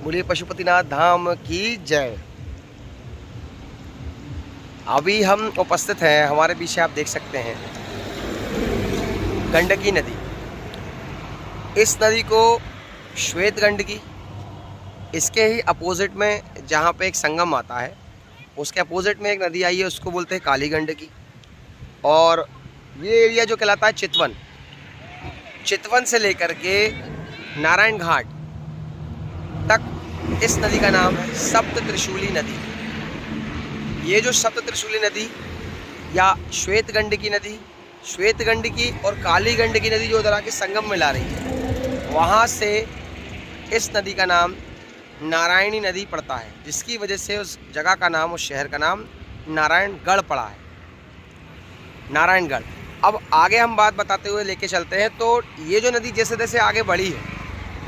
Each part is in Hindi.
बोलिए पशुपतिनाथ धाम की जय। अभी हम उपस्थित हैं, हमारे पीछे आप देख सकते हैं गंडकी नदी। इस नदी को श्वेत गंडकी, इसके ही अपोजिट में जहाँ पे एक संगम आता है उसके अपोजिट में एक नदी आई है, उसको बोलते हैं काली गंडकी। और ये एरिया जो कहलाता है चितवन, चितवन से लेकर के नारायण घाट तक इस नदी का नाम है सप्त त्रिशूली नदी। ये जो सप्त त्रिशूली नदी या श्वेत गंडकी नदी, श्वेत गंडकी और काली गंडकी नदी जो उधर आके संगम में ला रही है, वहाँ से इस नदी का नाम नारायणी नदी पड़ता है, जिसकी वजह से उस जगह का नाम, उस शहर का नाम नारायणगढ़ पड़ा है, नारायणगढ़। अब आगे हम बात बताते हुए लेके चलते हैं। तो ये जो नदी जैसे जैसे आगे बढ़ी है,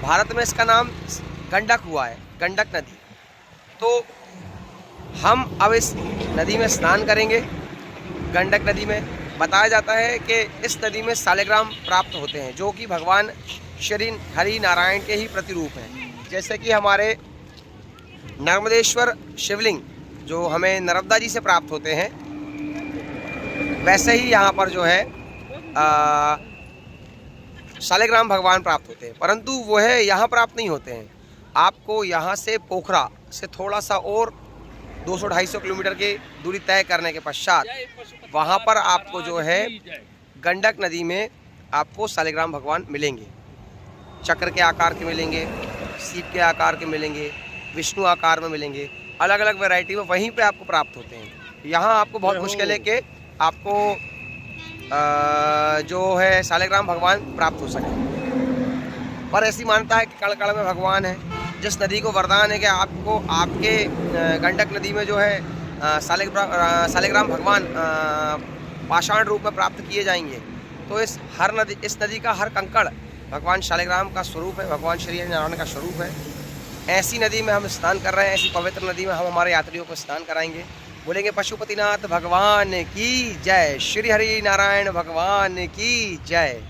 भारत में इसका नाम गंडक हुआ है, गंडक नदी। तो हम अब इस नदी में स्नान करेंगे। गंडक नदी में बताया जाता है कि इस नदी में सालिग्राम प्राप्त होते हैं, जो कि भगवान श्री हरि नारायण के ही प्रतिरूप हैं। जैसे कि हमारे नर्मदेश्वर शिवलिंग जो हमें नर्मदा जी से प्राप्त होते हैं, वैसे ही यहाँ पर जो है सालिग्राम भगवान प्राप्त होते हैं, परंतु वो है यहाँ प्राप्त नहीं होते हैं। आपको यहाँ से पोखरा से थोड़ा सा और 200-250 किलोमीटर की दूरी तय करने के पश्चात वहाँ पर आपको जो है गंडक नदी में आपको सालिग्राम भगवान मिलेंगे। चक्र के आकार के मिलेंगे, सीप के आकार के मिलेंगे, विष्णु आकार में मिलेंगे, अलग अलग वैरायटी में वहीं पे आपको प्राप्त होते हैं। यहाँ आपको बहुत मुश्किल है कि आपको जो है सालिग्राम भगवान प्राप्त हो सके, पर ऐसी मान्यता है कि कण कण में भगवान है। जिस नदी को वरदान है कि आपको आपके गंडक नदी में जो है सालिग्राम भगवान पाषाण रूप में प्राप्त किए जाएंगे। तो इस नदी का हर कंकड़ भगवान शालिग्राम का स्वरूप है, भगवान श्री हरि नारायण का स्वरूप है। ऐसी नदी में हम स्नान कर रहे हैं, ऐसी पवित्र नदी में हम हमारे यात्रियों को स्नान कराएंगे। बोलेंगे पशुपतिनाथ भगवान की जय, श्री हरि नारायण भगवान की जय।